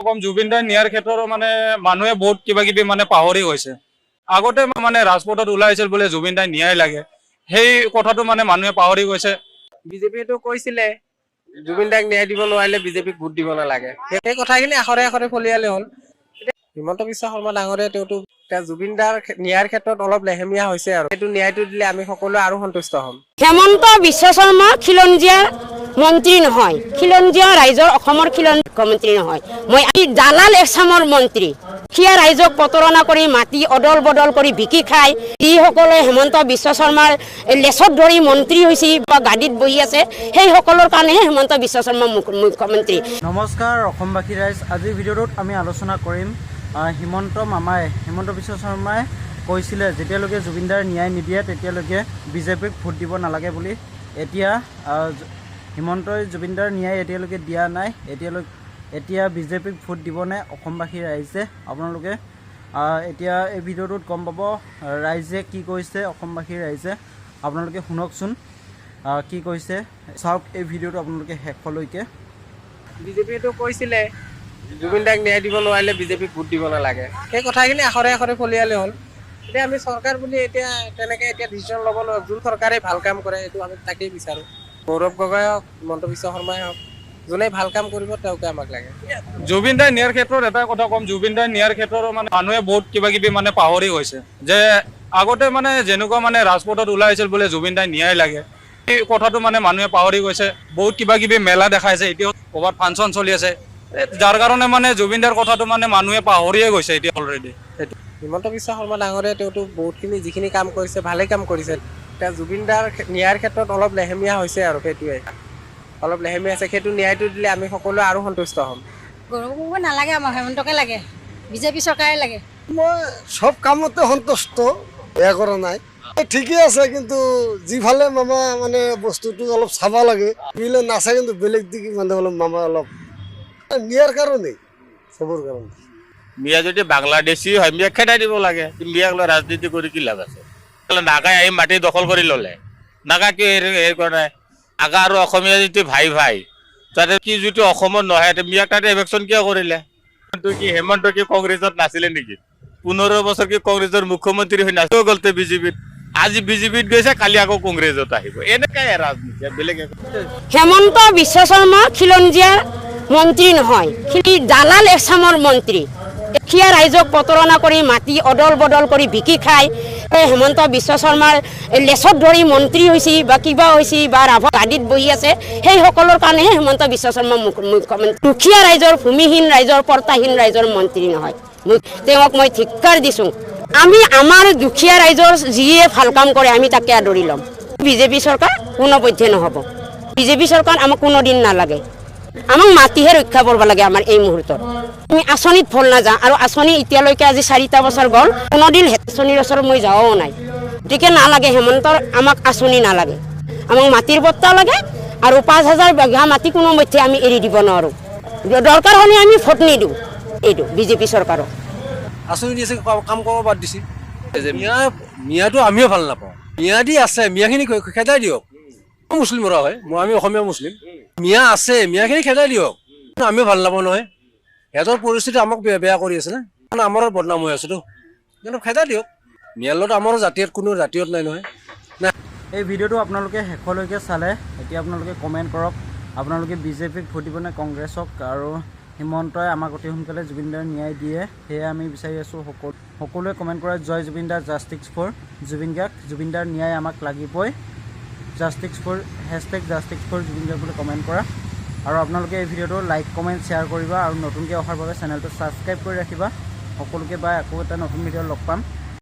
কম জুবিন দাৰ নিয়াৰ ক্ষেত্ৰত মানে মানুহে বহুত কিবা কিবি মানে পাহৰি গৈছে। আগতে মানে ৰাজপথত ওলাইছিল বোলে জুবিন দাই ন্যায় লাগে, সেই কথাটো মানে মানুহে পাহৰি গৈছে। বিজেপিয়েতো কৈছিলে জুবিন দাক ন্যায় দিব নোৱাৰিলে বিজেপিক ভোট দিব নালাগে, সেই কথাখিনি আখৰে আখৰে ফলিয়ালে হ'ল। হিমন্ত বিশ্ব শৰ্মা ডাঙৰীয়া তেওঁতো জুবিন দাৰ ন্যায়ৰ ক্ষেত্ৰত অলপ লেহেমীয়া হৈছে আৰু সেইটো ন্যায়টো দিলে আমি সকলোৱে আৰু সন্তুষ্ট হ'ম। হেমন্ত বিশ্ব শৰ্মা খিলঞ্জীয়া মন্ত্ৰী নহয়, খিলঞ্জীয়া ৰাইজৰ অসমৰ খিলঞ্জীয়া মুখ্যমন্ত্ৰী নহয়, মই দালাল এছামৰ মন্ত্ৰী। সিয়া ৰাইজক প্ৰতাৰণা কৰি মাটি অদল বদল কৰি বিকি খাই যিসকলে হেমন্ত বিশ্ব শৰ্মাৰ লেচত ধৰি মন্ত্ৰী হৈছে বা গাদীত বহি আছে, সেইসকলৰ কাৰণেহে হেমন্ত বিশ্ব শৰ্মা মুখ্যমন্ত্ৰী। নমস্কাৰ অসমবাসী ৰাইজ, আজিৰ ভিডিঅ'টোত আমি আলোচনা কৰিম হিমন্ত বিশ্ব শৰ্মাই কৈছিলে যেতিয়ালৈকে জুবিন দাৰ ন্যায় নিদিয়ে তেতিয়ালৈকে বিজেপিক ভোট দিব নালাগে বুলি। এতিয়া হিমন্তই জুবিন দাৰ ন্যায় এতিয়ালৈকে দিয়া নাই, এতিয়া বিজেপিক ভোট দিবনে অসমবাসী ৰাইজে? আপোনালোকে এতিয়া এই ভিডিঅ'টোত গম পাব ৰাইজে কি কৈছে। অসমবাসী ৰাইজে আপোনালোকে শুনকচোন কি কৈছে, চাওক এই ভিডিঅ'টো আপোনালোকে শেষলৈকে। বিজেপিয়েতো কৈছিলে জুবিন দাক ন্যায় দিব নোৱাৰিলে বিজেপিক ভোট দিব নালাগে, সেই কথাখিনি আখৰে আখৰে ফলিয়ালে হ'ল। এতিয়া আমি চৰকাৰ বুলি এতিয়া তেনেকৈ এতিয়া ডিচিশ্যন ল'ব নোৱাৰোঁ। যোন চৰকাৰে ভাল কাম কৰে সেইটো আমি তাকেই বিচাৰোঁ। গৌৰৱ গগৈ হওক, হিমন্ত বিশ্ব শৰ্মাই হওক, যোনে ভাল কাম কৰিব তেওঁকে আমাক লাগে। জুবিন দাৰ নিয়াৰ ক্ষেত্ৰত এটা কথা কম, জুবিন দাৰ নিয়াৰ ক্ষেত্ৰত মানে মানুহে বহুত কিবা কিবি মানে পাহৰি গৈছে। যে আগতে মানে যেনেকুৱা মানে ৰাজপথত ওলাইছিল বোলে জুবিন দাই ন্যায় লাগে, এই কথাটো মানে মানুহে পাহৰি গৈছে। বহুত কিবা কিবি মেলা দেখাইছে, এতিয়াও ক'ৰবাত ফাংচন চলি আছে, যাৰ কাৰণে মানে জুবিন দাৰ কথাটো মানে মানুহে পাহৰিয়ে গৈছে এতিয়া অলৰেডি। হিমন্ত বিশ্ব শৰ্মা ডাঙৰীয়া তেওঁতো বহুতখিনি যিখিনি কাম কৰিছে ভালেই কাম কৰিছে। এতিয়া জুবিন দাৰ ন্যায়ৰ ক্ষেত্ৰত অলপ লেহেমীয়া হৈছে আৰু সেইটোৱে অলপ লেহেমীয়া আছে, সেইটো ন্যায়টো দিলে আমি সকলোৱে আৰু সন্তুষ্ট হ'ম। গৌৰৱ গগৈ নালাগে, আমাক হেমন্তকে লাগে, বিজেপি চৰকাৰে লাগে। মই সব কামতে সন্তুষ্ট, বেয়া কৰা নাই, ঠিকেই আছে। কিন্তু যিফালে মামা মানে বস্তুটো অলপ চাব লাগে, মিলে নাচায় কিন্তু বেলেগ দিকে মানে অলপ মামা অলপ নিয়াৰ কাৰণেই চবৰ কাৰণে। মিয়া যদি বাংলাদেশী হয় মিয়াক খেদাই দিব লাগে, মিয়াক লৈ ৰাজনীতি কৰি কি লাভ আছে? নাগাই আহি মাটি দখল কৰি ল'লে, নাগা কিয় হেৰি কৰা নাই? নাগা আৰু অসমীয়া যিটো ভাই তাতে কি যিটো অসমত নহয় মিয়াক তাতে ইলেকশ্যন কিয় কৰিলে? হেমন্ত কি কংগ্ৰেছত নাছিলে নেকি? 15 বছৰ কি কংগ্ৰেছৰ মুখ্যমন্ত্ৰী হৈ নাচিও গ'ল বিজেপিত, আজি বিজেপিত গৈছে, কালি আকৌ কংগ্ৰেছত আহিব। এনেকাই ৰাজনীতি, বেলেগ হেমন্ত বিশ্ব শৰ্মা খিলঞ্জীয়া মন্ত্ৰী নহয়, দালাল এছামৰ মন্ত্ৰী। সিয়া ৰাইজক প্ৰতাৰণা কৰি মাটি অদল বদল কৰি বিকি খাই হেমন্ত বিশ্ব শৰ্মাৰ লেচত ধৰি মন্ত্ৰী হৈছে বা কিবা হৈছে বা ৰাভা গাদীত বহি আছে, সেইসকলৰ কাৰণেহে হেমন্ত বিশ্ব শৰ্মা মুখ্যমন্ত্ৰী। দুখীয়া ৰাইজৰ, ভূমিহীন ৰাইজৰ, পৰ্তাহীন ৰাইজৰ মন্ত্ৰী নহয়। তেওঁক মই ধিক্কাৰ দিছোঁ। আমি আমাৰ দুখীয়া ৰাইজৰ যিয়ে ভাল কাম কৰে আমি তাকে আদৰি ল'ম। বিজেপি চৰকাৰ কোনোপধ্যে নহ'ব, বিজেপি চৰকাৰ আমাক কোনোদিন নালাগে। আমাক মাটিহে ৰক্ষা কৰিব লাগে। আমাৰ এই মুহূৰ্তত আমি আঁচনিত ভুল নাযাওঁ, আৰু আঁচনি এতিয়ালৈকে আজি 4টা বছৰ গ'ল, কোনোদিন আঁচনিৰ ওচৰত মই যাৱাও নাই। গতিকে নালাগে হেমন্তৰ, আমাক আঁচনি নালাগে, আমাক মাটিৰ পট্টা লাগে। আৰু 5000 বিঘা মাটি কোনো মধ্যে আমি এৰি দিব নোৱাৰোঁ। দৰকাৰ হ'লে আমি ভোট নিদিওঁ এইটো বিজেপি চৰকাৰক। আঁচনি দিছে, কাম কৰিব বাদ দিছে। মিয়াটো আমিও ভাল নাপাওঁ। মিয়া দি আছে, মিয়াখিনি খেদাই দিয়ক। মুছলিমৰা হয়, আমি অসমীয়া মুছলিম। মিয়া আছে, মিয়াখিনি খেদাই দিয়ক। আমিও ভাল নাপাওঁ নহয়, সিহঁতৰ পৰিস্থিতি আমাক বেয়া কৰি আছে না, আমাৰ বদনাম হৈ আছেতো, কিন্তু খেদাই দিয়ক। মিয়াৰ লগত আমাৰ জাতিয়ত কোনো জাতিয়ত নাই নহয়। এই ভিডিঅ'টো আপোনালোকে শেষলৈকে চালে, এতিয়া আপোনালোকে কমেণ্ট কৰক, আপোনালোকে বিজেপিক ভোট দিব নে কংগ্ৰেছক? আৰু হিমন্তই আমাক অতি সোনকালে জুবিন দাৰ ন্যায় দিয়ে, সেয়ে আমি বিচাৰি আছোঁ। সকলোৱে কমেণ্ট কৰে জয় জুবিন দা, জাষ্টিছ ফৰ জুবিন গাৰ্গ, জুবিন দাৰ ন্যায় আমাক লাগিবই, justice for #justice for Zubeen Garg বুলি কমেণ্ট কৰা। আৰু আপোনালোকে এই ভিডিঅ'টো লাইক কমেণ্ট শ্বেয়াৰ কৰিবা, আৰু নতুনকৈ অহাৰ বাবে চেনেলটো ছাবস্ক্ৰাইব কৰি ৰাখিবা। সকলোকে বাই, আকৌ এটা নতুন ভিডিঅ' লগ পাম।